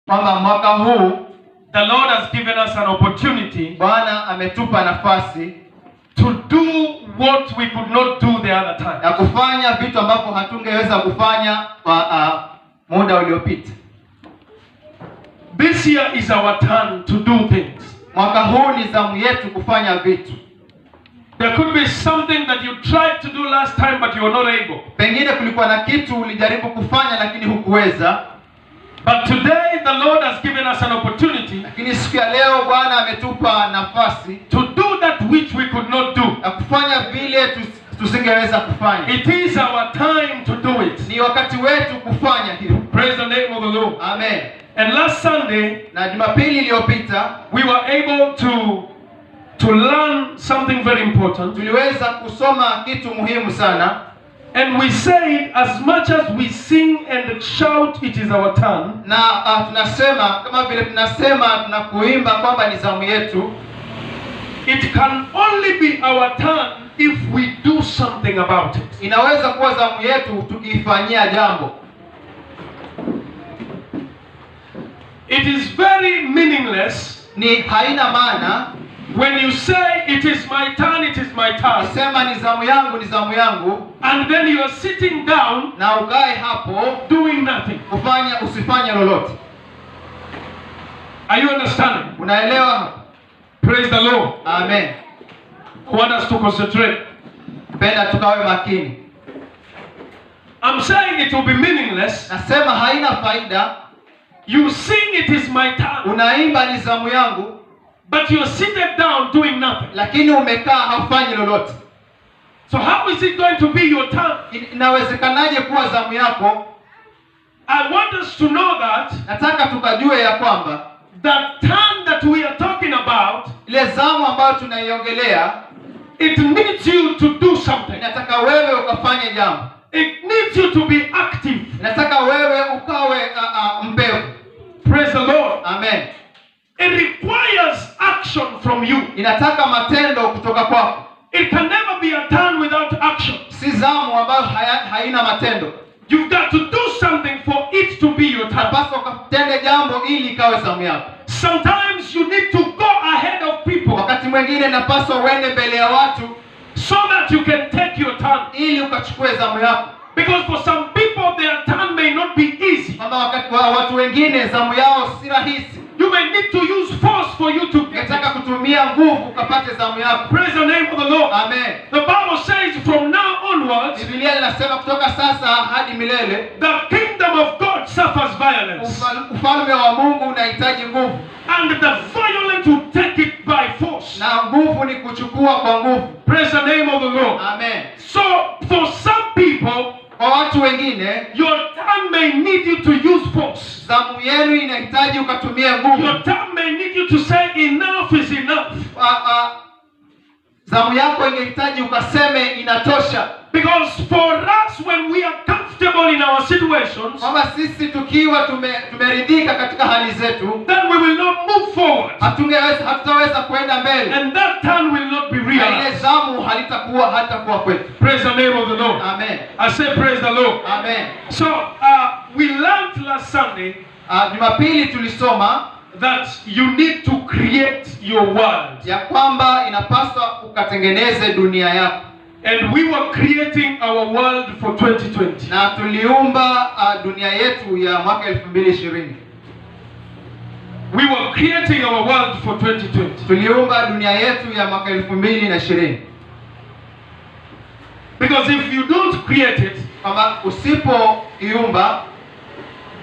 kwamba mwaka huu the Lord has given us an opportunity Bwana ametupa nafasi to do what we could not do the other time. ya kufanya vitu ambavyo hatungeweza kufanya kwa muda uliopita. This year is our turn to do things. Mwaka huu ni zamu yetu kufanya vitu. There could be something that you tried to do last time but you were not able. Pengine kulikuwa na kitu ulijaribu kufanya lakini hukuweza. But today the Lord has given us an opportunity. Lakini siku ya leo Bwana ametupa nafasi to do that which we could not do. Na kufanya vile tusingeweza kufanya. It is our time to do it. Ni wakati wetu kufanya hivyo. Praise the name of the Lord. Amen. And last Sunday, na Jumapili iliyopita, we were able to learn something very important. Tuliweza kusoma kitu muhimu sana. And we said, as much as we sing and shout, it is our turn. Na tunasema kama vile tunasema tunakuimba kwamba ni zamu yetu. It can only be our turn if we do something about it. Inaweza kuwa zamu yetu tukifanyia jambo. It is very meaningless. Ni haina maana. When you say it is my turn, it is my turn. Sema ni zamu yangu, ni zamu yangu. And then you are sitting down na ukae hapo doing nothing. Usifanye lolote. Are you understanding? Unaelewa? Praise the Lord. Amen. I want us to concentrate. Penda tukawe makini. I'm saying it will be meaningless. Nasema haina faida. You sing it is my turn. Unaimba ni zamu yangu. But you're seated down doing nothing. Lakini umekaa haufanyi lolote. So how is it going to be your turn? Inawezekanaje kuwa zamu yako? I want us to know that. Nataka tukajue ya kwamba that turn that we are talking about, ile zamu ambayo tunaiongelea, it needs you to do something. Nataka wewe ukafanye jambo. It needs you to be active. Nataka wewe ukawe mpevu. Praise the Lord. Amen. It requires action from you. Inataka matendo kutoka kwako. It can never be a turn without action. Si zamu ambayo haina matendo. You've got to do something for it to be your turn. Unapaswa kutende jambo ili ikawe zamu yako. Sometimes you need to go ahead of people. Wakati mwingine inapaswa uende mbele ya watu so that you can take your turn. Ili ukachukue zamu yako. Because for some people their turn may not be easy. Kwamba wakati watu wengine zamu yao si rahisi. You may need to use force for you to get. Nataka kutumia nguvu ukapate zamu yako. Praise the name of the Lord. Amen. The Bible says from now onwards, Biblia inasema kutoka sasa hadi milele, the kingdom of God suffers violence. Ufalme wa Mungu unahitaji nguvu. And the violent will take it by force. Na nguvu ni kuchukua kwa nguvu. Praise the name of the Lord. Amen. So for some people, kwa watu wengine, your turn may need you to use force. Zamu yenu inahitaji ukatumie nguvu. Your turn may need you to say enough is enough. Zamu yako inahitaji ukaseme inatosha. Because for us when we are comfortable in our situations, kwamba sisi tukiwa tumeridhika katika hali zetu, then we will not move forward. Hatutaweza kwenda mbele. And that turn will not be realized. Ile zamu hatakuwa kwetu. Praise the name of the Lord. Amen. I say praise the Lord. Amen. So we learned last Sunday Jumapili tulisoma that you need to create your world. Ya kwamba inapaswa ukatengeneze dunia yako. And we were creating our world for 2020. Na tuliumba dunia yetu ya mwaka 2020. We were creating our world for 2020. Tuliumba dunia yetu ya mwaka 2020. Because if you don't create it, kama usipoiumba,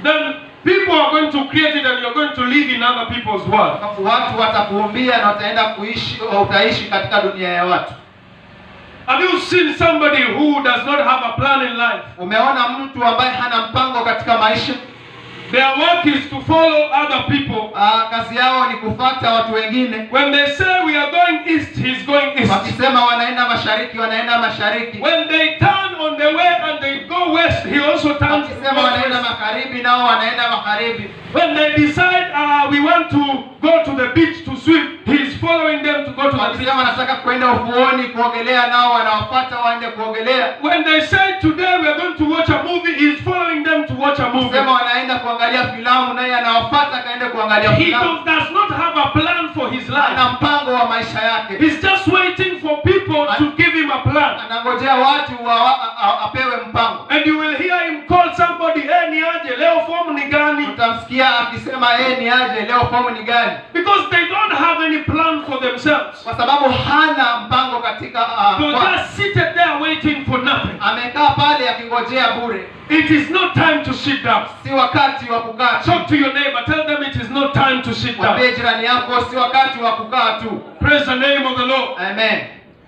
then people are going to create it and you're going to live in other people's world. Watu watakuumbia na utaishi katika dunia ya watu. Have you seen somebody who does not have a plan in life? Umeona mtu ambaye hana mpango katika maisha? Their work is to follow other people. Kazi yao ni kufuata watu wengine. When they say we are going east, he's going east. Wakisema wanaenda mashariki, wanaenda mashariki. When they turn on the way and they go west, he also turns. Wakisema wanaenda magharibi, nao wanaenda magharibi. When they decide we want to go to the beach to swim, He is following them to go to the beach. Wakisema wanataka kwenda ufuoni kuogelea, nao wanawafuata waende kuogelea. When they say today we are going to watch a movie, he is following them to watch a movie. Sema wanaenda kuangalia filamu, naye anawafuata kaende kuangalia He filamu. does not have a plan for his life. Ana mpango wa maisha yake. He's just waiting for people to give him a plan. Anangojea watu apewe mpango. And you will hear him call somebody, "Hey, ni aje leo form ni gani?" Utamsikia akisema ni aje leo fomu ni gani? Because they don't have any plan for themselves. Kwa sababu hana mpango katika They're just seated there waiting for nothing. amekaa pale akingojea bure. It is not time to sit down. Si wakati wa kukaa. Talk to your neighbor. Tell them it is not time to sit down. Mwambie jirani yako si wakati wa kukaa tu. Praise the name of the Lord. Amen.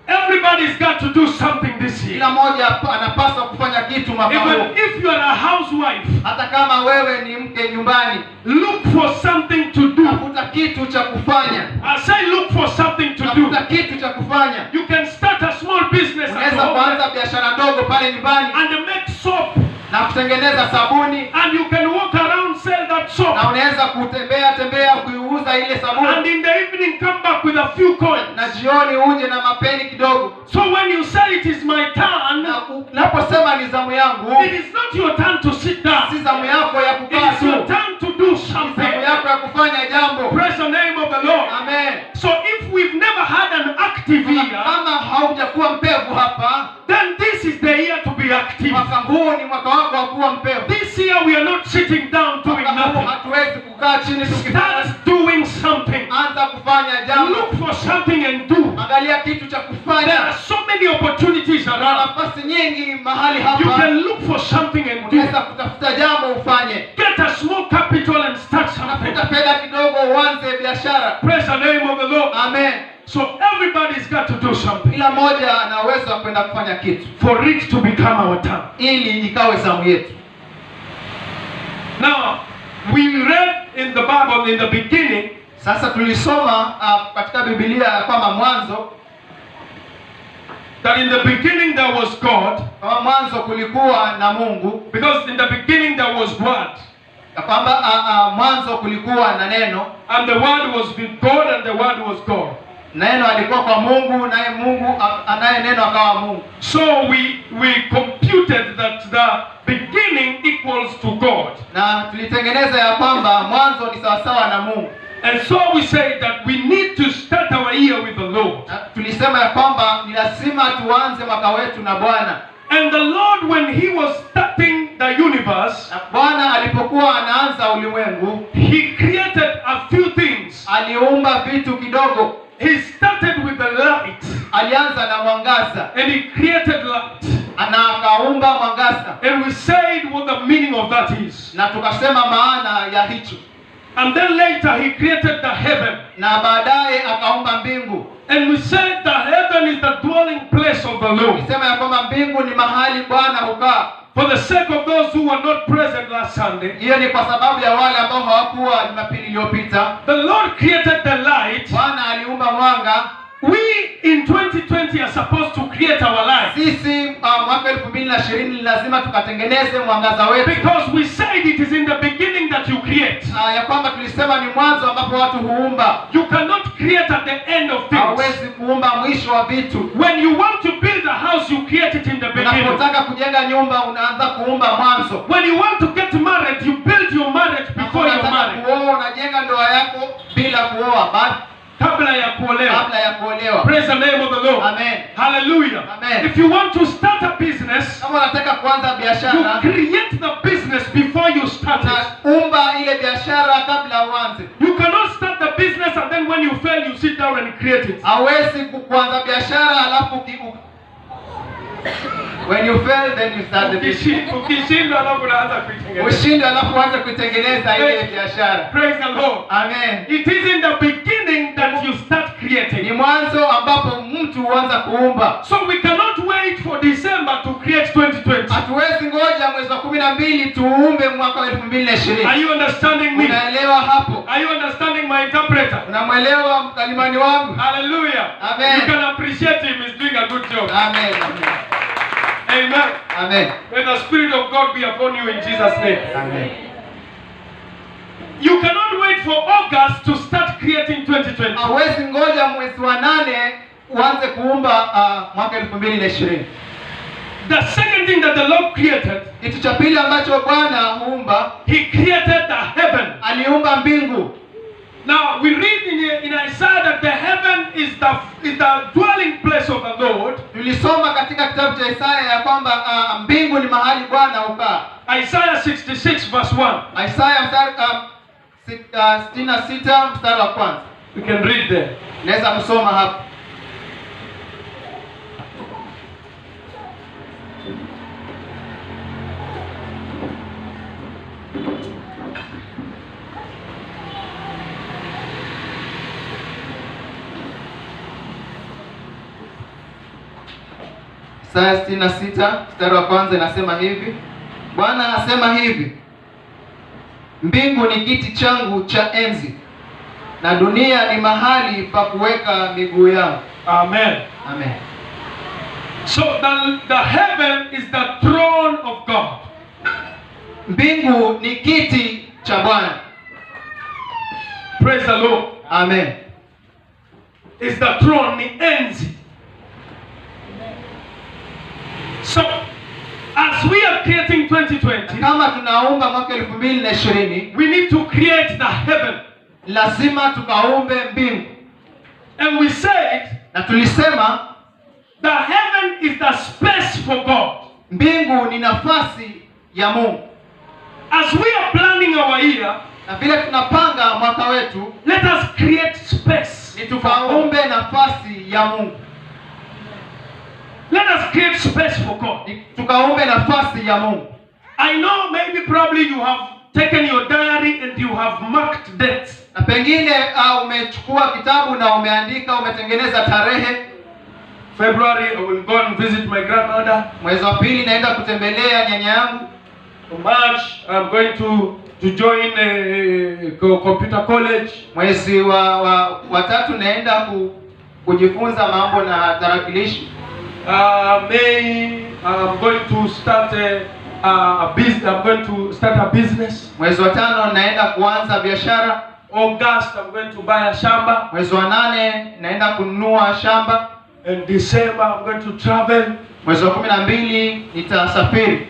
Everybody's got to do something this year. Kila mmoja anapaswa kufanya kitu mwaka huu. Even if you are a housewife, hata kama wewe ni mke nyumbani, look for something to do. tafuta kitu cha kufanya. I say look for something to do. Tafuta kitu cha kufanya. You can start a small business at Unaweza home kuanza biashara ndogo pale nyumbani and make soap, na kutengeneza sabuni, and you can walk around sell that soap, na unaweza kutembea kuiuza ile and sabuni, in the evening come back with a few coins. na jioni uje na mapeni kidogo. So when you say it is my turn, Na unaposema ni zamu yangu, it is not your turn to sit down. si zamu yako ya It kukaa is your tu, turn to do ni something. zamu yako ya kufanya jambo. Praise the name of the Lord. Amen. So if we've never had an active year, Kama haujakuwa mpevu hapa, then this is the year to be active. mwaka huu ni mwaka wako wa kuwa mpevu. This year we are not sitting down doing Mwaka huu nothing. hatuwezi kukaa chini tukifanya. Start doing something. Anza kufanya jambo. Look for something and do. Angalia kitu cha There kufanya. are so many opportunities Kuna around. nafasi nyingi mahali You hapa. can look for something and do. Unaweza kutafuta jambo ufanye. Get a small capital and start something. Tafuta fedha kidogo uanze biashara. Praise the name of the Lord. Amen. So everybody's got to do something Kila mmoja ana uwezo wa kwenda kufanya kitu for it to become our turn. ili ikawe zamu yetu. Now, we read in the Bible in the beginning Sasa tulisoma katika Biblia kwamba mwanzo, that in the beginning there was God, kama mwanzo kulikuwa na Mungu, because in the beginning there was Word, kwamba mwanzo kulikuwa na neno, and the Word was with God, and the Word was God. neno alikuwa kwa Mungu, naye Mungu anaye neno akawa Mungu. So we computed that the beginning equals to God. Na tulitengeneza ya kwamba mwanzo ni sawasawa na Mungu. And so we say that we need to start our year with the Lord. Na tulisema ya kwamba ni lazima tuanze mwaka wetu na Bwana. And the Lord, when He was starting the universe, Na Bwana alipokuwa anaanza ulimwengu, He created a few things. aliumba vitu kidogo. He started with the light, Alianza na mwangaza, and He created light. na akaumba mwangaza. And we said what the meaning of that is. Na tukasema maana ya hicho. And then later He created the heaven. Na baadaye akaumba mbingu. And we said the heaven is the dwelling place of the Lord. Tulisema ya kwamba mbingu ni mahali Bwana hukaa. For the sake of those who were not present last Sunday, Hiyo ni kwa sababu ya wale ambao hawakuwa Jumapili iliyopita. the Lord created the light. Bwana aliumba mwanga. We in 2020 are supposed to create our light. Sisi mwaka 2020 lazima tukatengeneze mwangaza wetu. Because we said it is in the beginning that you create. Ya kwamba tulisema ni mwanzo ambapo watu huumba. You cannot create at the end of things. Hauwezi kuumba mwisho wa vitu. When you want to build a house, you create it in the beginning. Unapotaka kujenga nyumba unaanza kuumba mwanzo. When you want to get married, you build your marriage before you're married. Kuoa unajenga ndoa yako bila kuoa, kabla ya kuolewa. Praise the name of the Lord. Amen. Hallelujah. Amen. If you want to start a business, kama unataka kuanza you biashara, create the business before you start it. Unaumba ile biashara kabla uanze. You cannot start the business and then when you fail you sit down and create it. Hawezi kuanza biashara alafu when you fail then you start the business. Ukishindwa alafu unaanza kuitengeneza. Ushindi alafu uanze kuitengeneza ile biashara. Praise the Lord. Amen. It is in the beginning that you start creating. Ni mwanzo ambapo mtu huanza kuumba. So we cannot wait for December to create 2020. Hatuwezi ngoja mwezi wa 12 tuumbe mwaka wa 2020. Are you understanding me? Unaelewa hapo? Are you understanding my interpreter? Unamwelewa mkalimani wangu? Hallelujah. Amen. You can appreciate him. He's doing a good job. Amen. Amen. Amen. Amen. May the Spirit of God be upon you in Jesus' name. Amen. You cannot wait for August to start creating 2020. Hawezi ngoja mwezi wa 8 uanze kuumba mwaka 2020. The second thing that the Lord created, kitu cha pili ambacho Bwana huumba, He created the heaven. Aliumba mbingu. Now we read in Isaiah that the heaven is the dwelling place of the Lord. Tulisoma katika kitabu cha Isaya ya kwamba mbingu ni mahali Bwana hukaa. Isaiah 66 verse 1. Isaya 66 mstari wa kwanza. We can read there. Naweza kusoma hapa. Isaya 66 mstari wa kwanza inasema hivi. Bwana anasema hivi: mbingu ni kiti changu cha enzi, na dunia ni mahali pa kuweka miguu yangu. Amen. Amen. So the heaven is the throne of God. Mbingu ni kiti cha Bwana. Praise the Lord. Amen. Is the throne, ni enzi. So as we are creating 2020, kama tunaumba mwaka 2020, we need to create the heaven. Lazima tukaumbe mbingu. And we said, na tulisema, the heaven is the space for God. Mbingu ni nafasi ya Mungu. As we are planning our year, na vile tunapanga mwaka wetu, let us create space. Ni tukaumbe nafasi ya Mungu. Let us create space for God. Ni tukaumbe nafasi ya Mungu. I know maybe probably you have taken your diary and you have marked dates. Na pengine umechukua kitabu na umeandika, umetengeneza tarehe. February I will go and visit my grandmother. Mwezi wa pili naenda kutembelea nyanya yangu. March I'm going to join a computer college. Mwezi wa tatu naenda kujifunza mambo na tarakilishi. May I'm going to start a business. I'm going to start a business. Mwezi wa tano naenda kuanza biashara. August I'm going to buy a shamba. Mwezi wa 8 naenda kununua shamba. In December I'm going to travel. Mwezi wa 12 nitasafiri.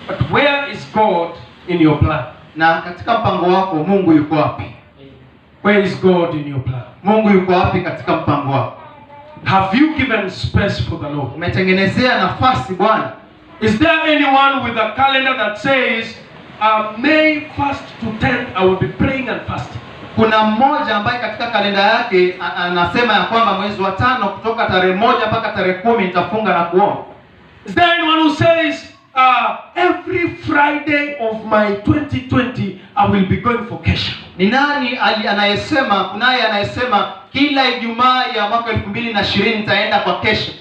But where is God in your plan? Na katika mpango wako Mungu yuko wapi? Where is God in your plan? Mungu yuko wapi katika mpango wako? Have you given space for the Lord? Umetengenezea nafasi Bwana? Is there anyone with a calendar that says May 1st to 10th I will be praying and fasting? Kuna mmoja ambaye katika kalenda yake anasema ya kwamba mwezi wa 5 kutoka tarehe 1 mpaka tarehe 10 nitafunga na kuomba? Is there anyone who says every Friday of my 2020 I will be going for kesha? Ni nani anayesema, kunaye anayesema kila Ijumaa ya mwaka 2020 nitaenda kwa kesha?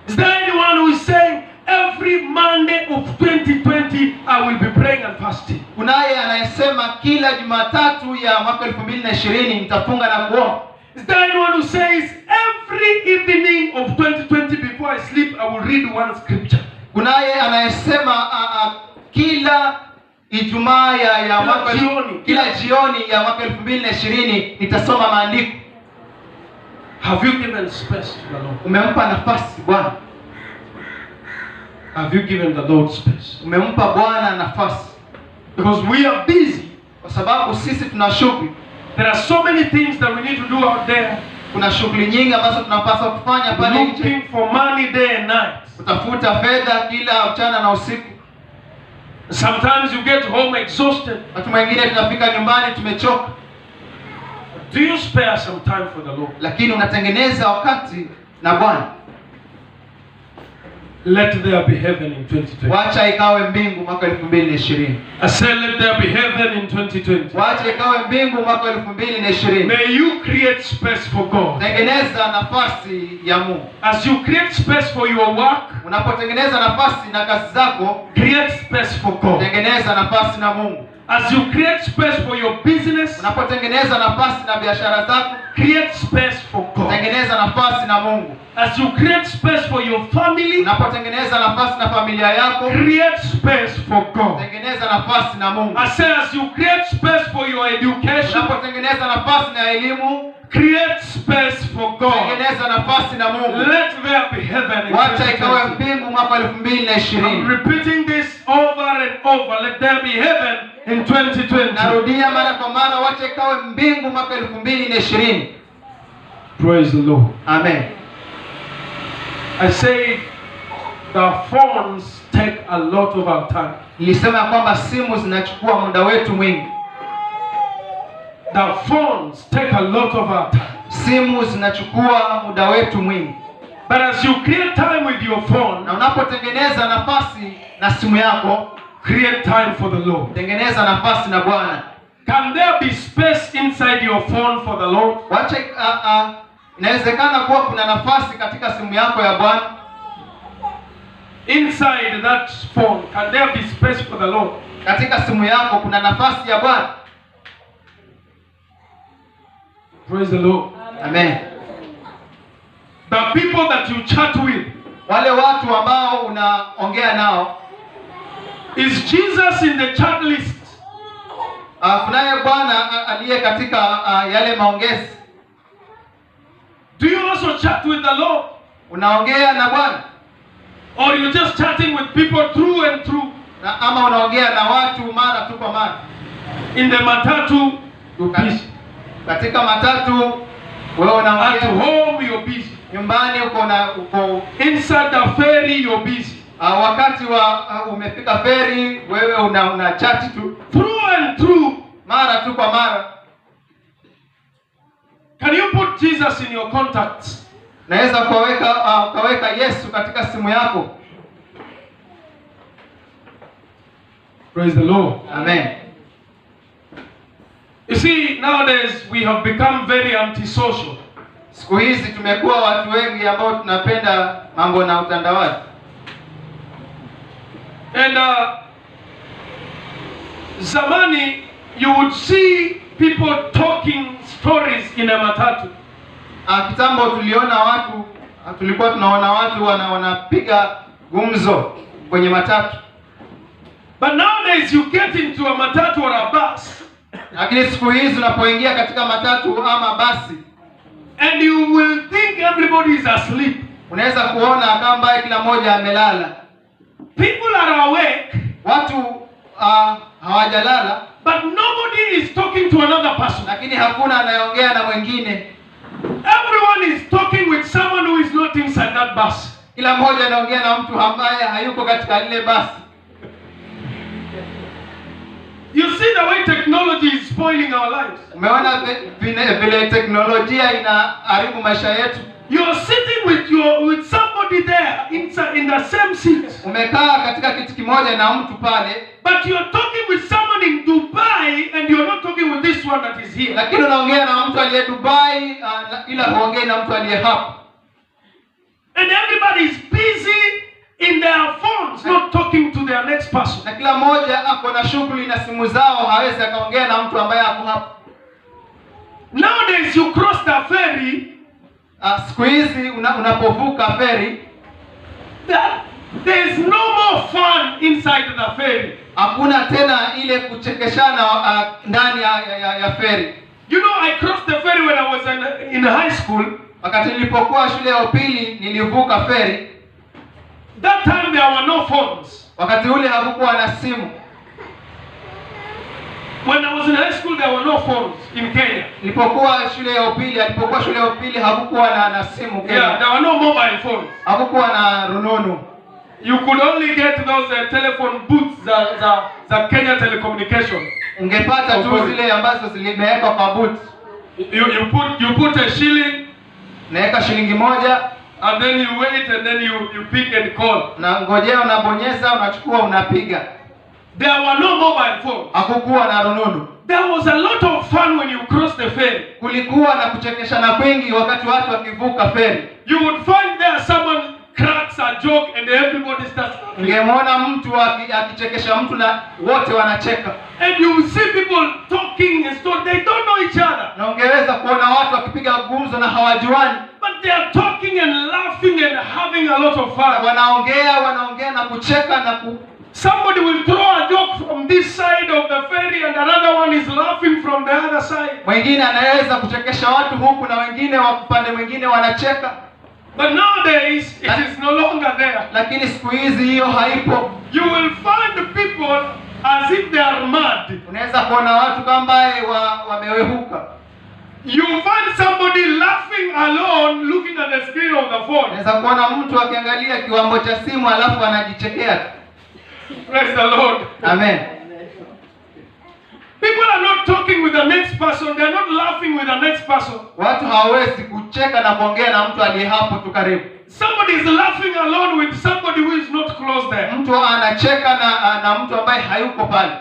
Is there anyone who is saying every Monday of 2020 I will be praying and fasting? Kunaye anayesema kila Jumatatu ya mwaka 2020 nitafunga na kuomba? Is there anyone who says every evening of 2020 before I sleep I will read one scripture? Kunaye anayesema kila Ijumaa ya mwaka kila jioni ya mwaka 2020 nitasoma maandiko? Have you given space to the Lord? Umempa nafasi Bwana? Have you given the Lord space? Umempa Bwana nafasi? Because we are busy. Kwa sababu sisi tuna shughuli. There are so many things that we need to do out there. Kuna shughuli nyingi ambazo tunapaswa kufanya pale nje. Looking for money day and night. Kutafuta fedha kila mchana na usiku. Sometimes you get home exhausted. Wakati mwingine tunafika nyumbani tumechoka. Do you spare some time for the Lord? Lakini unatengeneza wakati na Bwana. Let there be heaven in 2020. Wacha ikawe mbingu mwaka 2020. I said let there be heaven in 2020. Wacha ikawe mbingu mwaka 2020. May you create space for God. Tengeneza nafasi ya Mungu. As you create space for your work, unapotengeneza nafasi na kazi zako, create space for God. Tengeneza nafasi na Mungu. As you create space for your business, unapotengeneza nafasi na biashara zako, create space for God. Tengeneza nafasi na Mungu. as you create space for your family, unapotengeneza nafasi na familia yako, create space for God. tengeneza nafasi na Mungu. I say as you create space for your education, Unapotengeneza nafasi na elimu, create space for God. tengeneza nafasi na Mungu. Let there be heaven in Wacha ikawe 2020. mbingu mwaka I'm 2020. repeating this over and over. Let there be heaven in 2020. Narudia mara kwa mara, wacha ikawe mbingu mwaka 2020. Praise the Lord. Amen. I say the phones take a lot of our time. Nilisema kwamba simu zinachukua muda wetu mwingi. The phones take a lot of our time. Simu zinachukua muda wetu mwingi. But as you create time with your phone, Na unapotengeneza nafasi na simu yako, create time for the Lord. tengeneza nafasi na Bwana. Can there be space inside your phone for the Lord? Wacha inawezekana kuwa kuna nafasi katika simu yako ya Bwana. Inside that phone, can there be space for the Lord? Katika simu yako kuna nafasi ya Bwana. Praise the Lord. Amen. The people that you chat with, Wale watu ambao unaongea nao, is Jesus in the chat list? kunaye Bwana aliye katika yale maongezi. Do you also chat with the Lord? Unaongea na Bwana? Or you're just chatting with people through and through? Ama unaongea na watu mara tu kwa mara? In the matatu, you're busy. Katika matatu wewe At unaongea, home, you're busy. nyumbani uko Inside the ferry, you're busy. wakati wa umefika feri, wewe una chat tu Through and through. mara tu kwa mara. Can you put Jesus in your contacts? Naweza ukaweka Yesu katika simu yako. Praise the Lord. Amen. You see, nowadays we have become very antisocial. Siku hizi tumekuwa watu wengi ambao tunapenda mambo na utandawazi. And zamani, you would see people talking stories in a matatu. Kitambo tulikuwa tunaona watu wanapiga gumzo kwenye matatu. But nowadays you get into a matatu or a bus, Lakini siku hizi unapoingia katika matatu ama basi, and you will think everybody is asleep. unaweza kuona kama kila mmoja amelala. People are awake, Watu hawajalala, but nobody is talking to another person. lakini hakuna anayeongea na mwingine. Everyone is talking with someone who is not inside that bus. Kila mmoja anaongea na mtu ambaye hayuko katika lile basi. You see the way technology is spoiling our lives. Umeona vile teknolojia inaharibu maisha yetu. You're sitting with somebody there in the same seat, Umekaa katika kiti kimoja na mtu pale, but you're talking with someone in Dubai and you're not talking with this one that is here. lakini unaongea na mtu aliye Dubai, ila huongei na mtu aliye hapa. And everybody is busy in their phones, not talking to their next person. Na kila mmoja ako na shughuli na simu zao, hawezi akaongea na mtu ambaye ako hapa. Nowadays you cross the ferry, Siku hizi unapovuka feri, there is no more fun inside the ferry. hakuna tena ile kuchekeshana ndani ya feri. You know, I crossed the ferry when I was in high school. Wakati nilipokuwa shule ya upili nilivuka feri. That time there were no phones. Wakati ule hakukuwa na simu. When I was in high school there were no phones in Kenya. Alipokuwa shule ya upili hakukuwa na simu Kenya. Yeah, there were no mobile phones. Hakukuwa na rununu. You could only get those telephone booths, the Kenya Telecommunication. Ungepata tu zile ambazo zilimewekwa kwa booth. You put a shilling, Naweka shilingi moja, and then you wait, and then you pick and call. na ngojea, unabonyeza, unachukua, unapiga. There were no mobile phones. Hakukuwa na rununu. There was a lot of fun when you crossed the ferry. Kulikuwa na kuchekeshana kwingi wakati watu wakivuka feri. You would find there someone cracks a joke and everybody starts laughing. Ungemwona mtu akichekesha mtu na wote wanacheka. And you will see people talking and so they don't know each other. Na ungeweza kuona watu wakipiga gumzo na hawajuani. But they are talking and laughing and having a lot of fun. Wanaongea na kucheka na Somebody will throw a joke from this side of the ferry and another one is laughing from the other side. Mwingine anaweza kuchekesha watu huku na wengine wa upande mwingine wanacheka. But nowadays it is no longer there. Lakini siku hizi hiyo haipo. You will find people as if they are mad. Unaweza kuona watu kama wamewehuka. You find somebody laughing alone looking at the screen of the phone. Unaweza kuona mtu akiangalia kiwambo cha simu alafu anajichekea. Praise the Lord. Amen. People are not talking with the next person. They are not laughing with the next person. Watu hawezi kucheka na kuongea na mtu aliye hapo tu karibu. Somebody is laughing alone with somebody who is not close there. Mtu anacheka na mtu ambaye hayuko pale.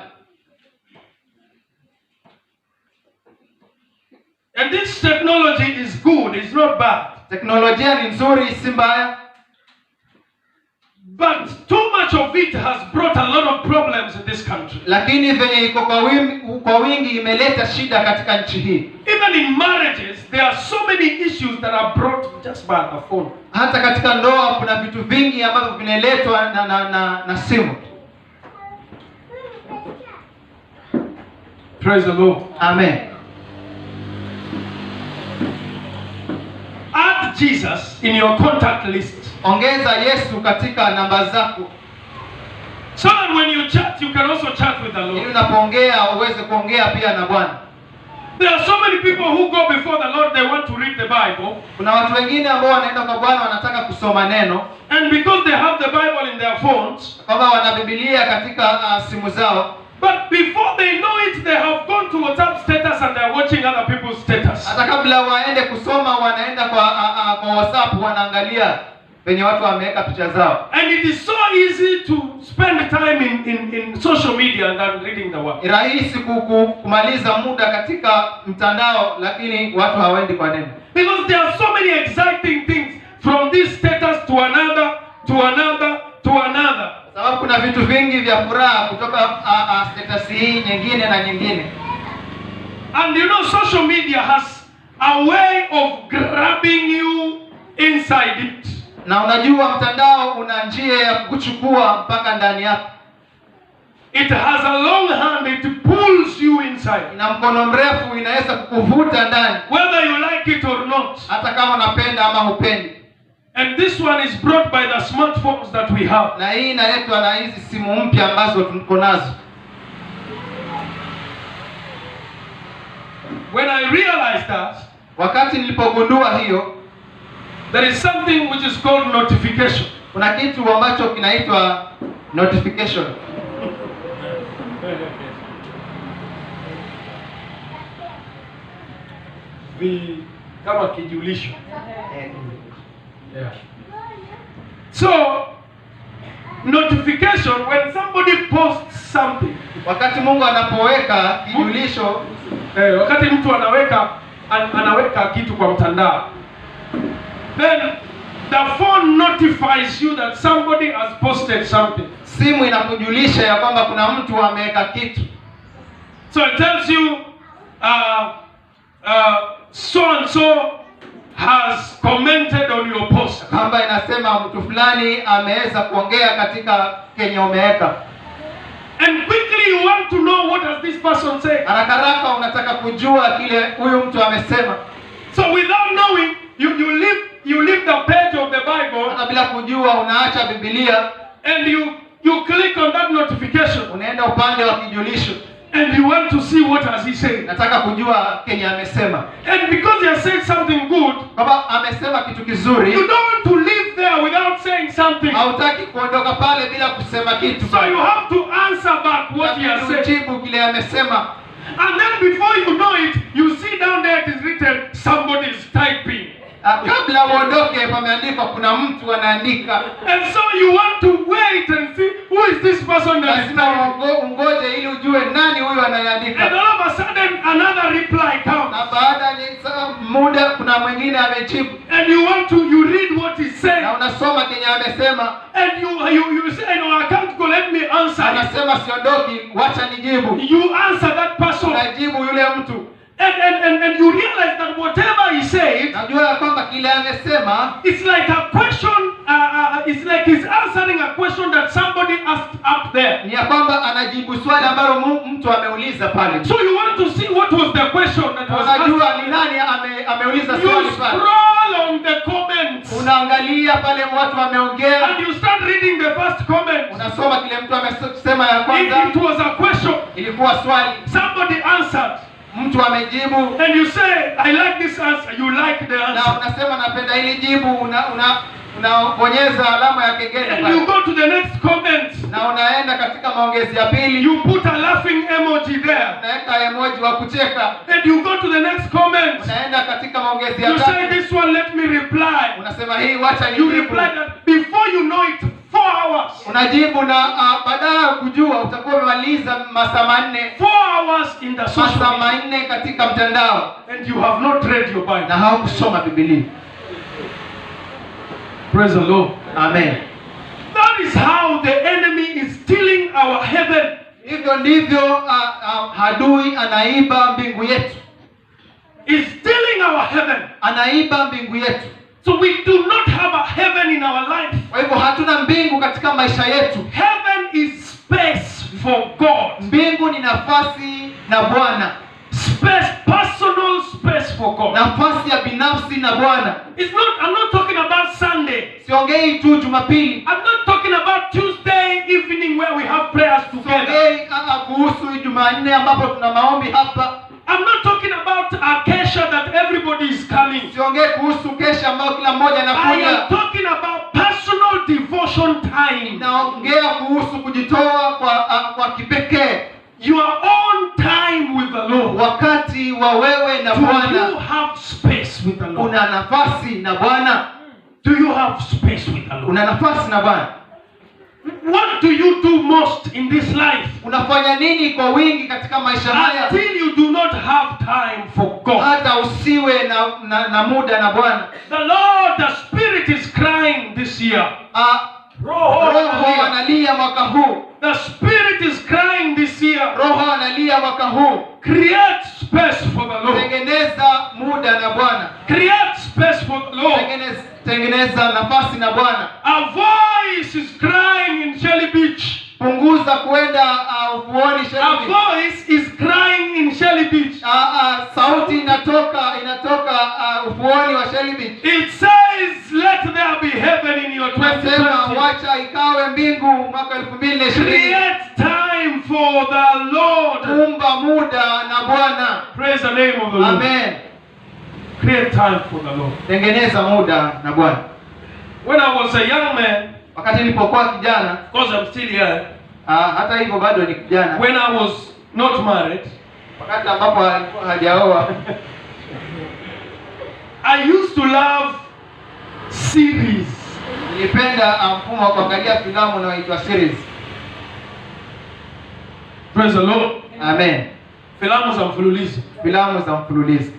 And this technology is good, it's not bad. Teknolojia ni nzuri, si mbaya. But too much of it has brought a lot of problems in this country. Lakini venye iko kwa wingi imeleta shida katika nchi hii. Even in marriages, there are so many issues that are brought just by a phone. Hata katika ndoa kuna vitu vingi ambavyo vinaletwa na simu. Praise the Lord. Amen. Add Jesus in your contact list. Ongeza Yesu katika namba zako. So that when you chat, you can also chat with the Lord. Ili unapoongea uweze kuongea pia na Bwana. There are so many people who go before the Lord, they want to read the Bible. Kuna watu wengine ambao wanaenda kwa Bwana wanataka kusoma neno. And because they have the Bible in their phones, kwamba wana Biblia katika simu zao. But before they know it, they have gone to WhatsApp status and they are watching other people's status. Hata kabla waende kusoma wanaenda kwa WhatsApp wanaangalia wenye watu wameweka picha zao. And it is so easy to spend time in social media than reading the word. Rahisi kumaliza muda katika mtandao lakini watu hawaendi kwa neno. Because there are so many exciting things from this status to another, to another, to another. Sababu kuna vitu vingi vya furaha kutoka status hii nyingine na nyingine. And you know social media has a way of grabbing you inside it. Na unajua mtandao una njia ya kuchukua mpaka ndani yako. It has a long hand, it pulls you inside. Ina mkono mrefu inaweza kukuvuta ndani. Whether you like it or not. Hata kama unapenda ama hupendi. And this one is brought by the smartphones that we have. Na hii inaletwa na hizi simu mpya ambazo tuko nazo. When I realized that, wakati nilipogundua hiyo, there is something which is called notification. Kuna kitu ambacho kinaitwa notification. Kama kijulisho. Yeah. So, notification when somebody posts something. Wakati Mungu anapoweka kijulisho, wakati mtu anaweka kitu kwa mtandao, then the phone notifies you that somebody has posted something. Simu inakujulisha ya kwamba kuna mtu ameweka kitu. So it tells you so and so has commented on your post. Kwamba inasema mtu fulani ameweza kuongea katika kenye umeweka. And quickly you want to know what has this person said. Haraka unataka kujua kile huyu mtu amesema. So without knowing, you leave the page of the Bible. Hata bila kujua unaacha Biblia and you click on that notification. Unaenda upande wa kijulisho. And you want to see what has he said. Nataka kujua kenye amesema. And because he has said something good, baba amesema kitu kizuri, you don't want to live there without saying something. Hautaki kuondoka pale bila kusema kitu. So you have to answer back what he has said. Jibu kile amesema. And then before you know it, you see down there it is written somebody is typing. Kabla uondoke pameandikwa kuna mtu anaandika. And so you want to wait and see who is this person that is lazima typing? ungoje ili ujue nani huyu And anayeandika. all of a sudden, another reply comes. Na baada ya muda kuna mwingine amejibu, And you read what he said. na unasoma kenye amesema, And you say, no, I can't go, let me answer. anasema siondoki, wacha nijibu. You answer that person. Unajibu yule mtu. And you realize that whatever he said, Najua ya kwamba kile amesema it's like a question, it's like he's answering a question that somebody asked up there. ni ya kwamba anajibu swali ambalo mtu ameuliza pale. So you want to see what was the question that was asked. Unajua ni nani ameuliza You swali pale. scroll on the comments. Unaangalia pale watu wameongea, And you start reading the first comment. unasoma kile mtu amesema ya kwanza. It was a question. Ilikuwa swali, Somebody answered. mtu amejibu, And you say, I like this answer. You like the na answer. unasema napenda hili jibu, unabonyeza alama ya kengele And pale. you go to the next comment. Na unaenda katika maongezi ya pili, You put a laughing emoji there. unaweka emoji wa kucheka. And you go to the next comment. Unaenda katika maongezi ya You say, tatu, this one, let me reply. unasema hii wacha You nijibu. reply that before you know it, 4 hours. Unajibu na baadaye ya kujua utakuwa umemaliza masaa 4, 4 hours in the social masaa media. 4 katika mtandao, And you have not read your Bible. na haukusoma Biblia. Praise the Lord. Amen. That is how the enemy is stealing our heaven. Hivyo ndivyo adui anaiba mbingu yetu, Is stealing our heaven. anaiba mbingu yetu. So we do not have a heaven in our life. Kwa hivyo hatuna mbingu katika maisha yetu. Heaven is space for God. Mbingu ni nafasi na Bwana, Space, personal space for God. nafasi ya binafsi na Bwana. I'm not talking about Sunday. Siongei tu Jumapili, I'm not talking about Tuesday evening where we have prayers together. siongei kuhusu Jumanne ambapo tuna maombi hapa. I'm not talking about a kesha that everybody is coming. Siongei kuhusu kesha ambayo kila mmoja I am anakuja. talking about personal devotion time. Naongea kuhusu kujitoa kwa kipekee, Your own time with the Lord. wakati wa wewe na Do you Bwana. have space with the Lord? Una nafasi na Bwana, Do you have space with the Lord? una nafasi na Bwana. What do you do most in this life Unafanya nini kwa wingi katika maisha haya until you do not have time for God? hata usiwe na muda na Bwana? The Lord, the Spirit is crying this year. Roho analia mwaka huu. The Spirit is crying this year. Roho analia mwaka huu. Create space for the Lord. Tengeneza muda na Bwana. Create space for the Lord. Tengeneza nafasi na Bwana. A voice is crying in Shelly Beach. Punguza kuenda ufuoni Shelly A Beach. voice is crying in Shelly Beach. Sauti inatoka ufuoni wa Shelly Beach. It says, let there be heaven in your Tunasema 2020. wacha ikawe mbingu mwaka 2020. Create time for the Lord. Umba muda na Bwana. Praise the name of the Lord. Amen. Create time for the Lord. Tengeneza muda na Bwana. When I was a young man, Wakati nilipokuwa kijana, of course I'm still young. hata hivyo bado ni kijana. When I was not married, Wakati ambapo alikuwa hajaoa, I used to love series. nilipenda mfumo wa kuangalia filamu unaoitwa series. Praise the Lord. Amen. Filamu za mfululizo. Filamu za mfululizo.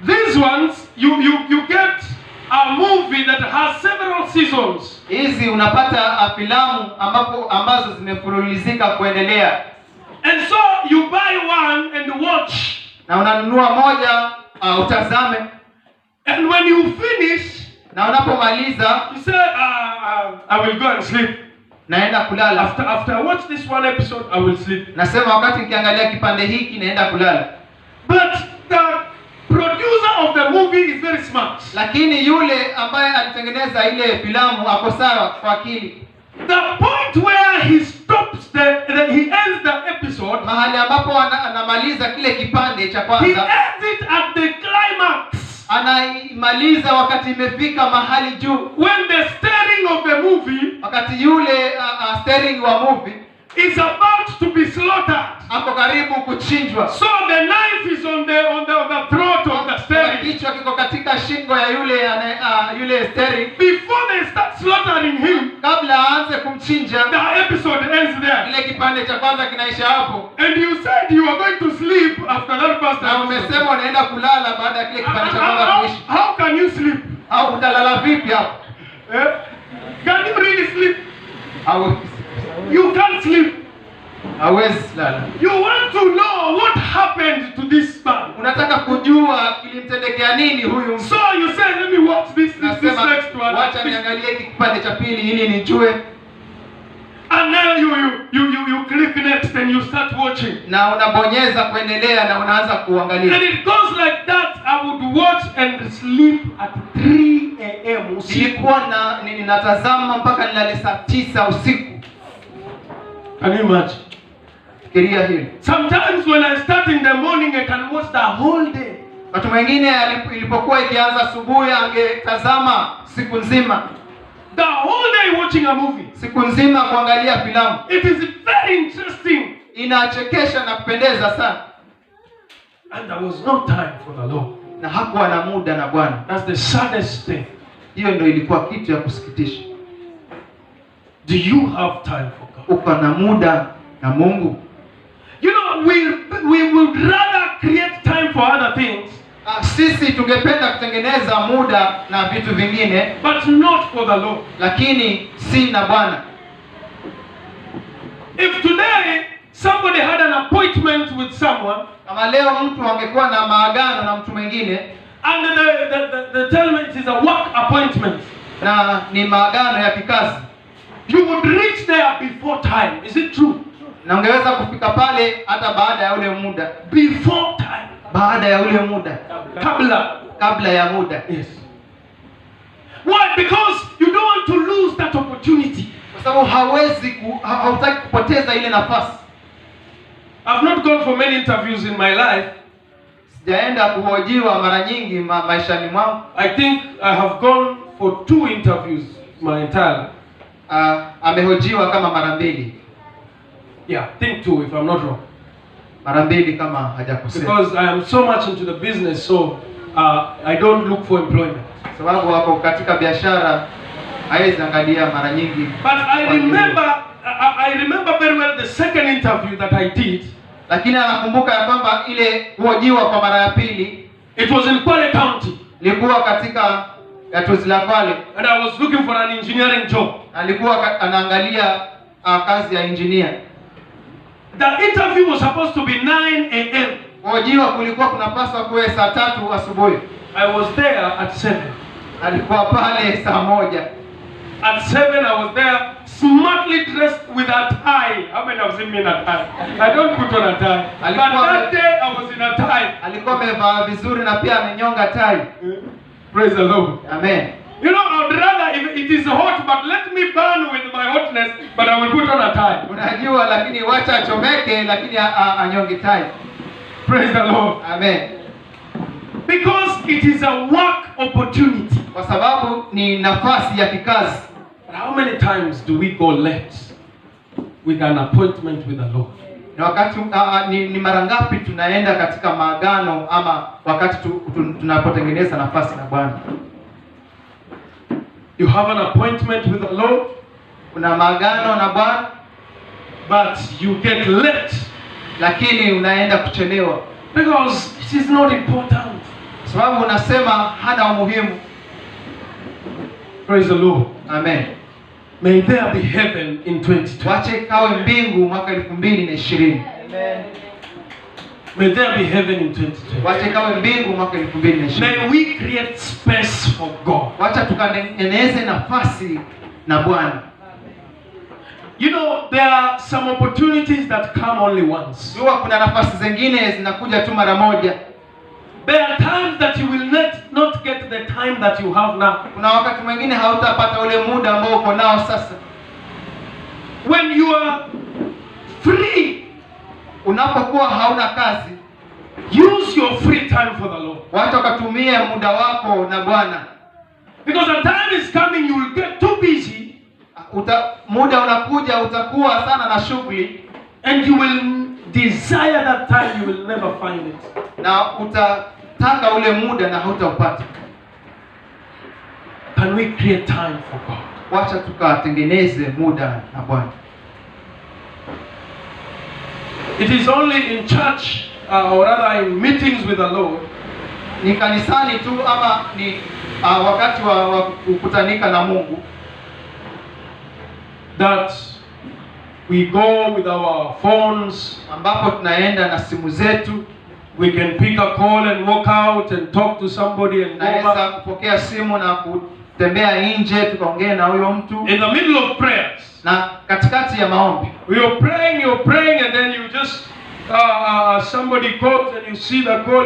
These ones, you get a movie that has several seasons. Hizi unapata filamu ambazo zimefululizika kuendelea. And so you buy one and watch. Na unanunua moja utazame. And when you finish, Na unapomaliza you say, I will go and sleep. naenda kulala. After I watch this one episode, I will sleep. Nasema wakati nikiangalia kipande hiki naenda kulala. But the producer of the movie is very smart. Lakini yule ambaye alitengeneza ile filamu ako sawa kwa akili. The point where he stops he ends the episode, Mahali ambapo anamaliza kile kipande cha he kwanza, ends it at the climax. anaimaliza wakati imefika mahali juu. When the steering of the movie Wakati yule steering wa movie is about to be slaughtered. ako karibu kuchinjwa. So the knife is on the throat of the steering. Kichwa kiko katika shingo ya yule steering. Before they start slaughtering him, kabla aanze kumchinja, the episode ends there. ile kipande cha kwanza kinaisha hapo. And you said you are going to sleep after that first Na episode. umesema unaenda kulala baada ya kile kipande cha kwanza kuisha. How can you sleep? Au utalala vipi hapo? Can you really sleep? Au You can't sleep. hawezi lala. You want to know what happened to this man. Unataka kujua kilimtendekea nini huyu mtu. So you say, let me watch this Nasema next one. wacha niangalie hiki kipande cha pili ili nijue. And now you click next and you start watching. Na unabonyeza kuendelea na unaanza kuangalia. And it goes like that. I would watch and sleep at 3 a.m. Nilikuwa ninatazama mpaka nilale saa 9 usiku. Can you imagine? Fikiria hili. Sometimes when I start in the morning, I can watch the whole day. Watu wengine ilipokuwa ikianza asubuhi angetazama siku nzima. The whole day watching a movie. Siku nzima kuangalia filamu. It is very interesting. Inachekesha na kupendeza sana. And there was no time for the Lord. Na hakuwa na muda na Bwana. That's the saddest thing. Hiyo ndio ilikuwa kitu ya kusikitisha. Do you have time for God? Uko na muda na Mungu? You know, we would rather create time for other things. Sisi tungependa kutengeneza muda na vitu vingine, but not for the Lord. Lakini si na Bwana. If today somebody had an appointment with someone, kama leo mtu angekuwa na maagano na mtu mwingine, and the tell me it is a work appointment, na ni maagano ya kikazi, you would reach there before time. Is it true? Na ungeweza kufika pale hata baada ya ule muda. Before time. Baada ya ule muda. Kabla ya muda. Yes. Why? Because you don't want to lose that opportunity. Kwa sababu hautaki kupoteza ile nafasi. I've not gone for many interviews in my life. Sijaenda kuhojiwa mara nyingi maishani mwangu. I think I have gone for 2 interviews my entire life. Amehojiwa kama mara 2. Yeah, think 2 if I'm not wrong. Mara 2 kama hajakosea. Because I am so much into the business, so I don't look for employment. Sababu wako katika biashara, haiwezi angalia mara nyingi. But I remember very well the second interview that I did. Lakini anakumbuka ya kwamba ile kuhojiwa kwa mara ya pili, it was in Kwale County. Ilikuwa katika gatuzi la Kwale. And I was looking for an engineering job. Alikuwa anaangalia kazi ya engineer. The interview was supposed to be 9 a.m. Kuhojiwa kulikuwa kunapaswa kuwe saa 3 asubuhi. I was there at 7. Alikuwa pale saa 1. At 7 I was there, smartly dressed with a tie. How many have seen me in a tie? I don't put on a tie. But that day I was in a tie. Alikuwa amevaa vizuri na pia amenyonga tie. Praise the Lord. Amen. You know, I would rather, if it is hot, but let me burn with my hotness, but I will put on a tie. Unajua, lakini wacha achomeke, lakini anyonge tie. Praise the Lord. Amen. Because it is a work opportunity. Kwa sababu ni nafasi ya kikazi. But how many times do we go late with an appointment with the Lord? Na wakati ni mara ngapi tunaenda katika maagano ama wakati tunapotengeneza nafasi na Bwana? You have an appointment with the Lord, una maagano na Bwana, but you get late, lakini unaenda kuchelewa because it is not important. Sababu unasema hana umuhimu. Praise the Lord. Amen. May there be heaven in 2020. Wache kawe mbingu mwaka 2020. Amen. May there be heaven in 2020. Wache kawe mbingu mwaka 2020. May we create space for God. Wacha tukaneneze nafasi na Bwana. You know, there are some opportunities that come only once. Kuna nafasi zingine zinakuja tu mara moja. There are times that you will not get the time that you have now. Kuna wakati mwingine hautapata ule muda ambao uko nao sasa. When you are free, unapokuwa hauna kazi, use your free time for the Lord. Wacha ukatumie muda wako na Bwana. Because the time is coming you will get too busy. Muda unakuja utakuwa sana na shughuli, and you will desire that time, you will never find it. Na utataka ule muda na hautaupata. Can we create time for God? wacha tukatengeneze muda na Bwana. It is only in church or rather in meetings with the Lord, ni kanisani tu ama ni wakati wa kukutanika na Mungu, that we go with our phones, ambapo tunaenda na simu zetu. We can pick a call and walk out and talk to somebody and naweza kupokea simu na kutembea nje tukaongea na huyo mtu. In the middle of prayers, na katikati ya maombi, you're praying and then you just somebody calls and you see the call.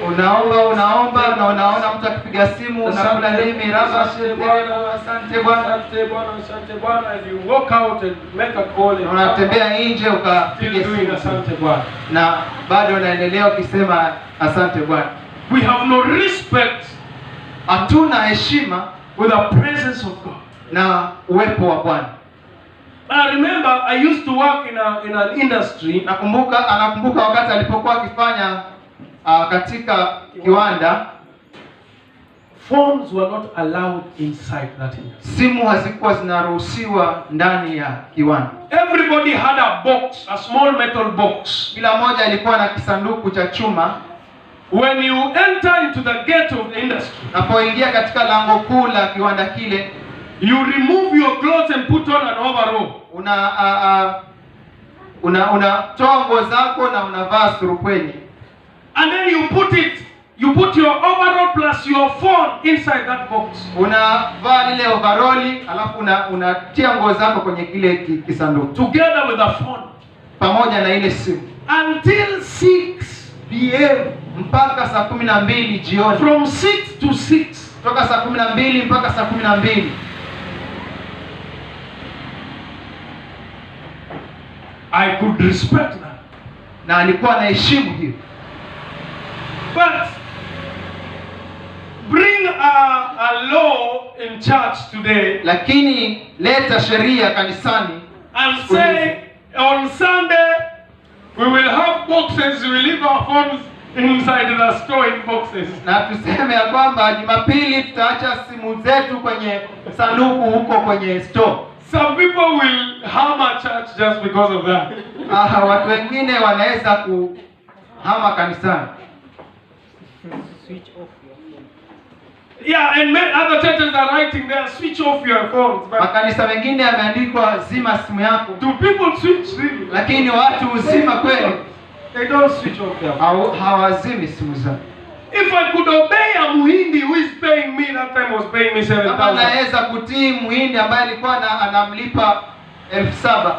Unaomba na unaona mtu akipiga simu na kula limi raba, asante Bwana, asante Bwana, and you walk out and make a call and unatembea nje ukapiga simu asante Bwana, na bado unaendelea ukisema asante Bwana. We have no respect, hatuna heshima with the presence of God, na uwepo wa Bwana. I remember I used to work in an industry. Anakumbuka wakati alipokuwa akifanya katika kiwanda, phones were not allowed inside that industry. Simu hazikuwa zinaruhusiwa ndani ya kiwanda. Everybody had a box, a small metal box. Kila mmoja alikuwa na kisanduku cha chuma. When you enter into the gate of the industry, unapoingia katika lango kuu la kiwanda kile, you remove your clothes and put on an overall. Unatoa nguo zako na unavaa surupwenye. And then you put your overall plus your phone inside that box. Unavaa lile overall alafu unatia nguo zako kwenye kile kisanduku. Together with the phone. Pamoja na ile simu. Until 6 p.m. mpaka saa 12 jioni. From 6 to 6. Toka saa 12 mpaka saa 12. I could respect that. Na alikuwa anaheshimu hiyo. But bring a law in church today. Lakini leta sheria kanisani and say on Sunday we will have boxes, we will leave our phones inside the store in boxes. Na tuseme ya kwamba Jumapili tutaacha simu zetu kwenye sanduku huko kwenye store. Some people will harm a church just because of that. Watu wengine wanaweza kuhama kanisani. Switch off your phone. Yeah, and many other churches are writing there, switch off your phones. Makanisa mengine yameandikwa zima simu yako. Do people switch really? Lakini watu uzima kweli? They don't switch off their phones. Hawazimi simu zao. If I could obey a Muhindi who is paying me, that time was paying me 7,000. Kama naweza kutii Muhindi ambaye alikuwa anamlipa 7,000.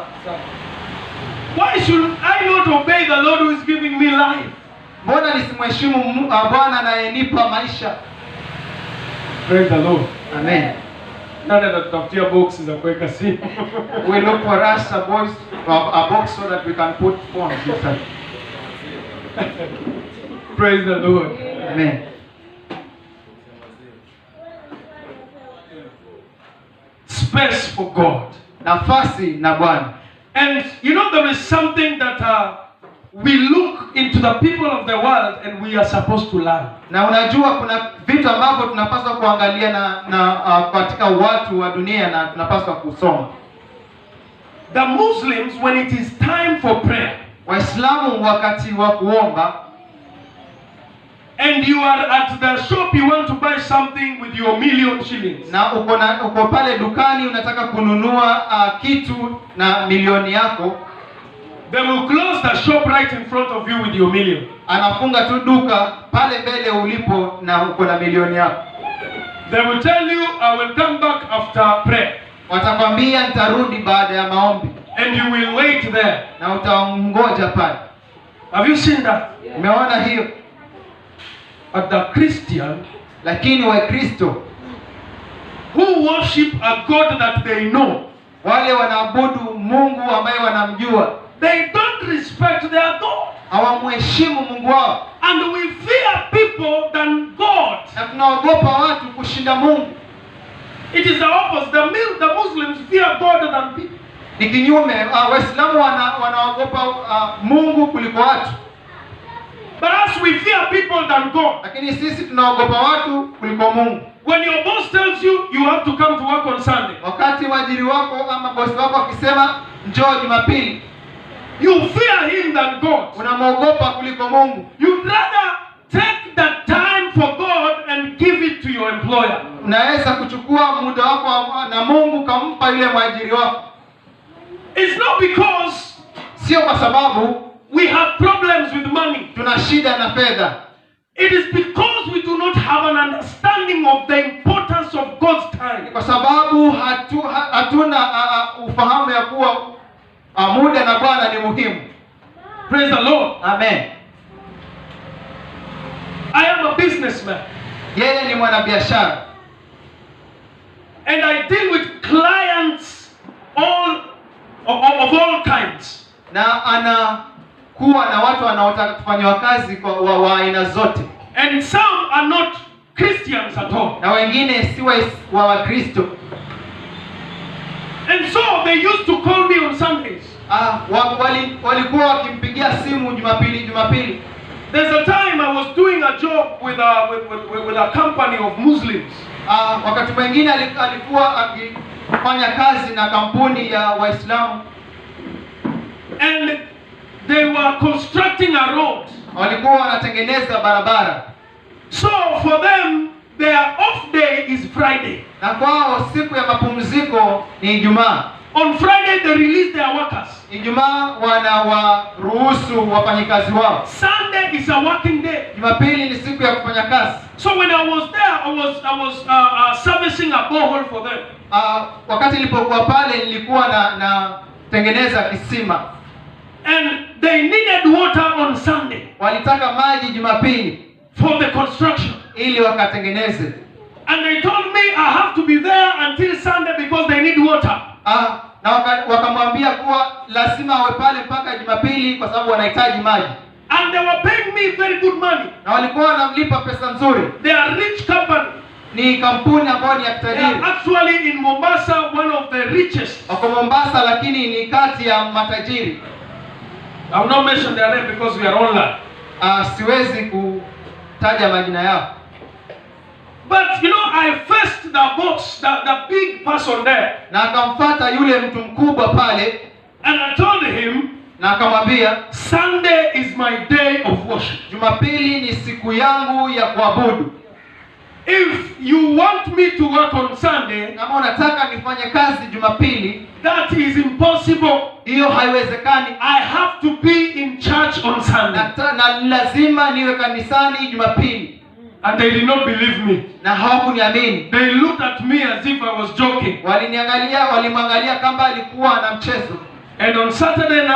Why should I not obey the Lord who is giving me life? Mbona nisimheshimu Bwana anayenipa maisha? Praise the Lord. Amen. Nada tutafutia boxes za kuweka simu. We look for us a box so that we can put phones inside. Praise the Lord. Amen. Space for God. Nafasi na Bwana. And you know there is something that we look into the people of the world and we are supposed to learn. Na unajua kuna vitu ambavyo tunapaswa kuangalia na katika watu wa dunia na tunapaswa kusoma. The Muslims, when it is time for prayer, Waislamu wakati wa kuomba, and you are at the shop, you want to buy something with your million shillings. Na uko pale dukani unataka kununua kitu na milioni yako. They will close the shop right in front of you with your million. Anafunga tu duka pale mbele ulipo na uko na milioni yako. They will tell you, I will come back after prayer. Watakwambia nitarudi baada ya maombi. And you will wait there. Na utangoja pale. Have you seen that? Umeona hiyo? But the Christian, lakini Wakristo who worship a God that they know, wale wanaabudu Mungu ambaye wanamjua, they don't respect their God. Hawamheshimu Mungu wao. And we fear people than God. Na tunaogopa watu kushinda Mungu. It is the opposite. The Muslims fear God than people. Ni kinyume, Waislamu wanaogopa Mungu kuliko watu. But as we fear people than God. Lakini sisi tunaogopa watu kuliko Mungu. When your boss tells you you have to come to work on mwajiri wako ama bosi wako akisema njoo Jumapili, you fear him than God. unamwogopa kuliko Mungu. You'd rather take that time for God and give it to your employer. Unaweza kuchukua muda wako na Mungu kampa yule mwajiri wako. It's not because Sio kwa sababu we have problems with money. tuna shida na fedha. It is because we do not have an understanding of the importance of God's time. Kwa sababu hatuna ufahamu ya kuwa muda na Bwana ni muhimu. Praise the Lord. Amen. I am a businessman. Yeye ni mwanabiashara. And I deal with clients of all kinds. Na anakuwa na watu wanaotaka kufanywa kazi kwa aina zote. And some are not Christians at all. Na wengine si wa Wakristo. And so they used to call me on Sundays. Walikuwa wakimpigia simu Jumapili. There's a time I was doing a job with a company of Muslims. Wakati mwingine alikuwa akifanya kazi na kampuni ya Waislamu. And they were constructing a road. Walikuwa wanatengeneza barabara. So for them, their off day is Friday. Na kwao siku ya mapumziko ni Ijumaa. On Friday they release their workers. Ijumaa wanawaruhusu wafanyikazi wao. Sunday is a working day. Jumapili ni siku ya kufanya kazi. So when I was there, I was servicing a borehole for them. Wakati nilipokuwa pale nilikuwa na tengeneza kisima. And they needed water on Sunday. Walitaka maji Jumapili For the construction. ili wakatengeneze. And they told me I have to be there until Sunday because they need water. Na wakamwambia kuwa lazima awe pale mpaka Jumapili kwa sababu wanahitaji maji. And they were paying me very good money. Na walikuwa wanamlipa pesa nzuri. They are rich company. Ni kampuni ambayo ni ya They kitajiri. are actually in Mombasa one of the richest. Wako Mombasa lakini ni kati ya matajiri. I will not mention their name because we are online. Siwezi kutaja majina yao. But you know, I faced the boss, the big person there. Na akamfuata yule mtu mkubwa pale. And I told him, na akamwambia, Sunday is my day of worship. Jumapili ni siku yangu ya kuabudu. If you want me to work on Sunday, kama unataka nifanye kazi Jumapili, that is impossible. Hiyo haiwezekani. I have to be in church on Sunday. Na lazima niwe kanisani Jumapili. And they did not believe me. Na hawakuniamini. They looked at me as if I was joking. Walimwangalia kama alikuwa na mchezo. And on Saturday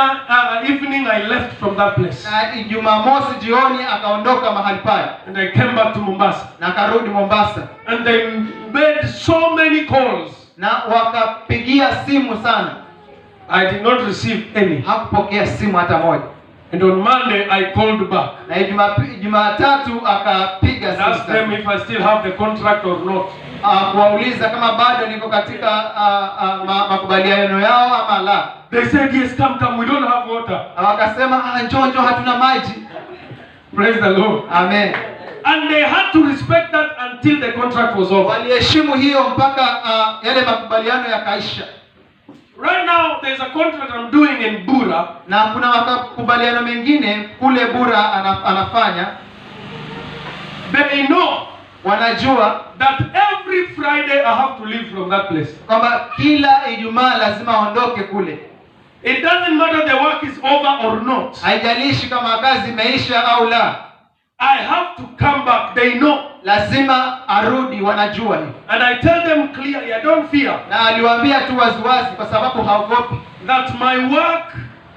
evening I left from that place. Na Jumamosi jioni akaondoka mahali pale. And I came back to Mombasa. Na akarudi Mombasa. And they made so many calls. Na wakapigia simu sana. I did not receive any. Hakupokea simu hata moja. And on Monday I called back. Na Jumatatu akapiga simu. Asked them if I still have the contract or not. Kuwauliza kama bado niko katika makubaliano yao ama la. They said yes, come, we don't have water. Wakasema njoo hatuna maji. Praise the Lord. Amen. And they had to respect that until the contract was over. Waliheshimu hiyo mpaka yale makubaliano yakaisha. Right now there's a contract I'm doing in Bura. Na kuna makubaliano mengine kule Bura anafanya. They know, wanajua that every Friday I have to leave from that place. Kwamba kila Ijumaa lazima aondoke kule. It doesn't matter the work is over or not. Haijalishi kama kazi imeisha au la. I have to come back. They know. Lazima arudi, wanajua hiyo. And I tell them clearly, I don't fear. Na aliwaambia tu waziwazi kwa sababu haogopi. That my work,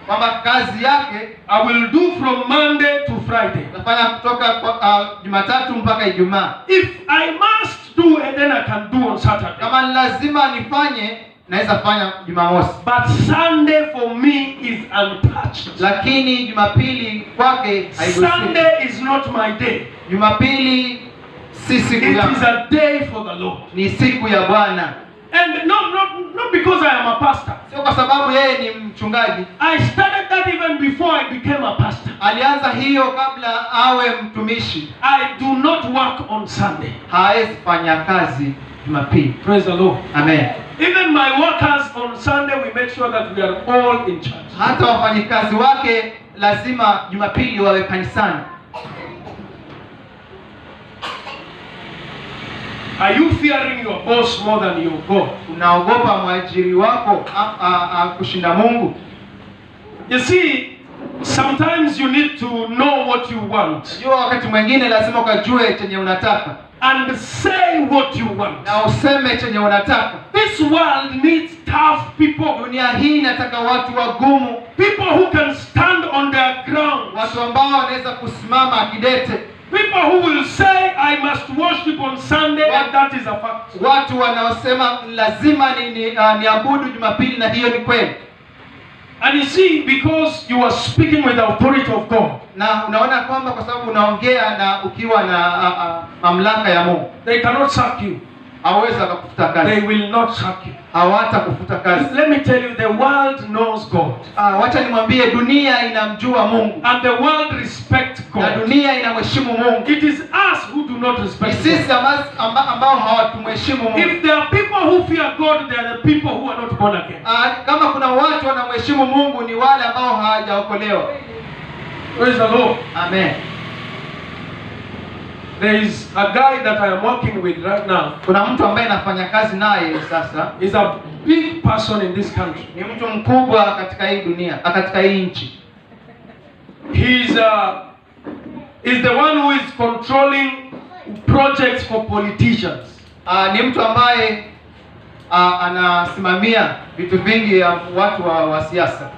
kwamba kazi yake I will do from Monday to Friday. Nafanya kutoka Jumatatu mpaka Ijumaa. If I must do it, then I can do on Saturday. Kama lazima nifanye, naweza fanya Jumamosi. But Sunday for me is untouched. Lakini Jumapili kwake haigusiki. Sunday is not my day. Jumapili si siku yangu. It is a day for the Lord. Ni siku ya Bwana. And not because I am a pastor. Sio kwa sababu yeye ni mchungaji. I started that even before I became a pastor. Alianza hiyo kabla awe mtumishi. I do not work on Sunday. Haezi fanya kazi Jumapili. Praise the Lord. Amen. Even my workers on Sunday, we make sure that we are all in church. Hata wafanyikazi wake lazima Jumapili wawe kanisani. Are you fearing your boss more than your God? Unaogopa mwajiri wako kushinda Mungu? You see, sometimes you need to know what you want. Jua wakati mwingine lazima ukajue chenye unataka. And say what you want. Na useme chenye unataka. This world needs tough people. Dunia hii inataka watu wagumu. People who can stand on their ground. Watu ambao wanaweza kusimama kidete. People who will say, I must worship on Sunday, and that is a fact. Watu wanaosema lazima niabudu Jumapili, na hiyo ni kweli. And you see, because you are speaking with the authority of God. Na unaona kwamba kwa sababu unaongea na ukiwa na mamlaka ya Mungu. They cannot sack you. Hawawezi kukufuta kazi. They will not sack you. Hawatakufuta kazi. Let me tell you, the world knows God. Wacha nimwambie, dunia inamjua Mungu. And the world respects God. Na dunia inamheshimu Mungu. It is us who do not respect God. Sisi ambao hawatumheshimu Mungu. If there are people who fear God, they are the people who are not born again. Kama kuna watu wanamheshimu Mungu, ni wale ambao hawajaokolewa. Praise the Lord. Amen. There is a guy that I am working with right now. Kuna mtu ambaye nafanya kazi naye sasa. He's a big person in this country. Ni mtu mkubwa katika hii dunia, katika hii nchi. He's the one who is controlling projects for politicians. Ni mtu ambaye anasimamia vitu vingi ya watu wa siasa.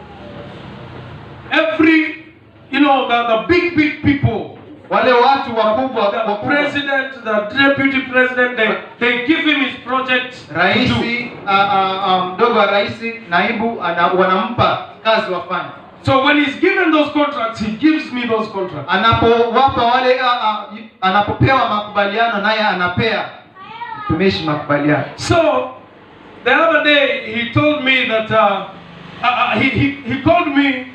Every, the big people, wale watu wakubwa, the president, the deputy president, they give him his projects. Raisi, mdogo wa raisi, naibu, wanampa kazi wafanye. So when he's given those contracts, he gives me those contracts. Anapowapa wale, anapopewa makubaliano, naye anapea mtumishi makubaliano. So the other day he told me that he called me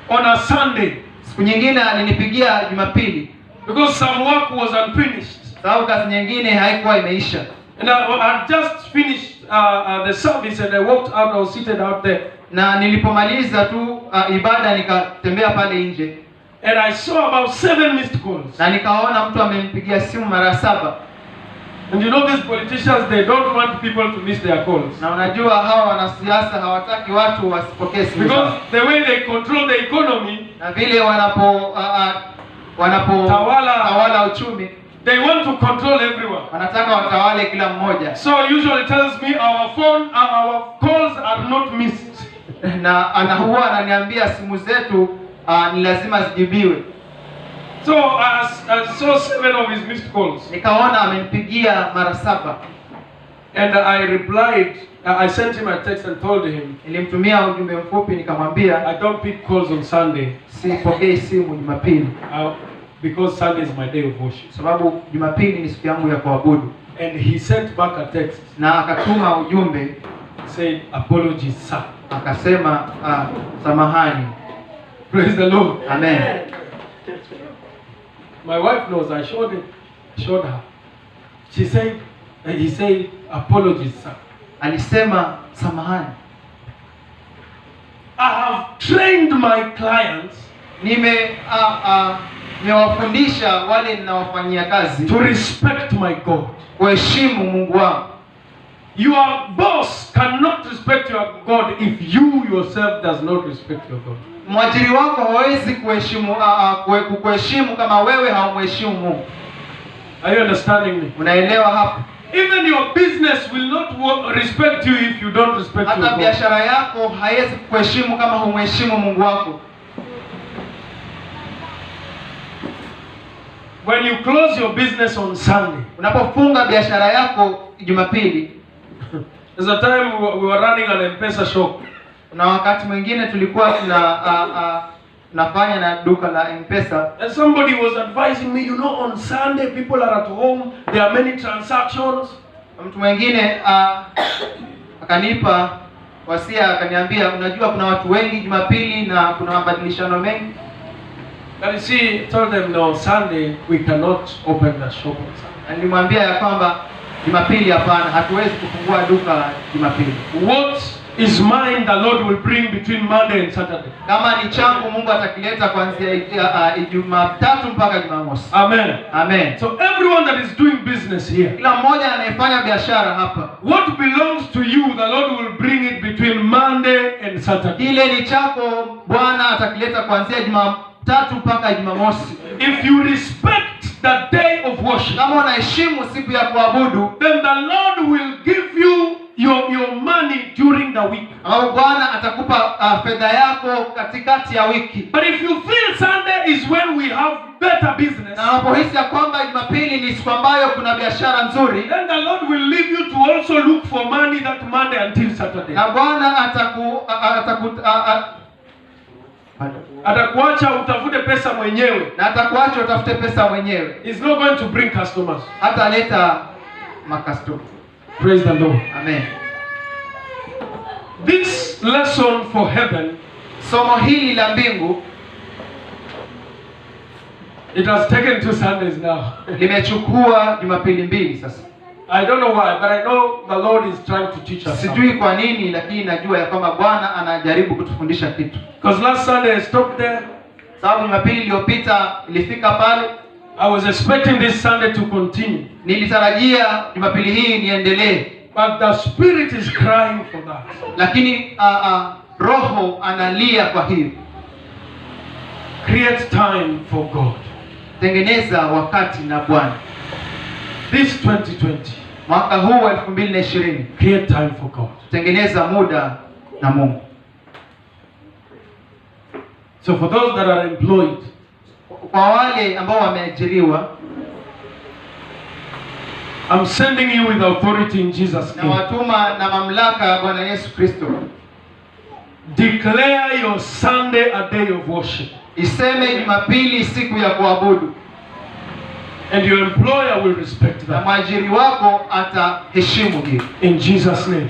on a Sunday. Siku nyingine alinipigia Jumapili. Because some work was unfinished. Sababu kazi nyingine haikuwa imeisha. And I had just finished the service and I walked out. I was seated out there. Na nilipomaliza tu ibada nikatembea pale nje. And I saw about 7 missed calls. Na nikaona mtu amempigia simu mara 7. And you know, these politicians, they don't want people to miss their calls. Na unajua hawa wanasiasa hawataki watu wasipokee simu. Because the way they control the economy, na vile tawala uchumi, they want to control everyone. Wanataka watawale kila mmoja. So usually tells me our calls are not missed. Na huwa ananiambia simu zetu ni lazima zijibiwe. So I saw 7 of his missed calls. Nikaona amenipigia mara 7. And I replied, I sent him a text and told him, nilimtumia ujumbe mfupi nikamwambia, I don't pick calls on Sunday. Sipokei simu Jumapili. Because Sunday is my day of worship. Sababu Jumapili ni siku yangu ya kuabudu. And he sent back a text. Na akatuma ujumbe, said, apologies sir. Akasema samahani. Praise the Lord. Amen. My wife knows. I showed her. He said, apologies sir. Alisema samahani. I have trained my clients. Nimewafundisha wale ninawafanyia kazi to respect my God. Kuheshimu Mungu wangu. Your boss cannot respect your God if you yourself does not respect your God. Mwajiri wako hawezi kuheshimu kama wewe haumheshimu Mungu. Are you understanding me? Unaelewa hapo? Even your business will not respect you if you don't respect your God. Hata biashara yako haiwezi kuheshimu kama humheshimu Mungu wako. When you close your business on Sunday, unapofunga biashara yako Jumapili, there's a time we were running an M-Pesa shop. Na wakati mwingine tulikuwa nafanya na duka la M-Pesa. And somebody was advising me, on Sunday people are at home, there are many transactions. Mtu mwingine akanipa wasia, akaniambia, unajua kuna watu wengi Jumapili na kuna mabadilishano mengi. And you see, told them, no, Sunday we cannot open the shop on Sunday. Nilimwambia ya kwamba Jumapili hapana, hatuwezi kufungua duka Jumapili. What is mine the Lord will bring between Monday and Saturday. Kama ni changu Mungu atakileta kuanzia Jumatatu mpaka Jumamosi. Amen. Amen. So everyone that is doing business here, kila mmoja anayefanya biashara hapa, what belongs to you the Lord will bring it between Monday and Saturday. Kile ni chako Bwana atakileta kuanzia Jumatatu mpaka Jumamosi. If you respect the day of worship, kama unaheshimu siku ya kuabudu, then the Lord will give you your money during the week. Au Bwana atakupa fedha yako katikati ya wiki. But if you feel Sunday is when we have better business, na unapohisi kwamba Jumapili ni siku ambayo kuna biashara nzuri, then the Lord will leave you to also look for money that Monday until Saturday. Na Bwana atakuacha utafute pesa mwenyewe. Na atakuacha utafute pesa mwenyewe. He's not going to bring customers. Hataleta makastoma. Praise the Lord. Amen. This lesson for heaven, somo hili la mbingu, it has taken 2 Sundays now. Limechukua Jumapili mbili sasa. I don't know why, but I know the Lord is trying to teach us. Sijui kwa nini, lakini najua ya kwamba Bwana anajaribu kutufundisha kitu. Because last Sunday I stopped there. Sababu Jumapili iliyopita ilifika pale. I was expecting this Sunday to continue. Nilitarajia Jumapili hii niendelee. But the Spirit is crying for that. Lakini Roho analia kwa hiyo. Create time for God. Tengeneza wakati na Bwana. This 2020. Mwaka huu 2020. Create time for God. Tengeneza muda na Mungu. So for those that are employed, kwa wale ambao wameajiriwa, I'm sending you with authority in Jesus' name. Na watuma na mamlaka ya Bwana Yesu Kristo. Declare your Sunday a day of worship. Iseme Jumapili siku ya kuabudu. And your employer will respect that. Na mwajiri wako ataheshimu hiyo. In Jesus' name.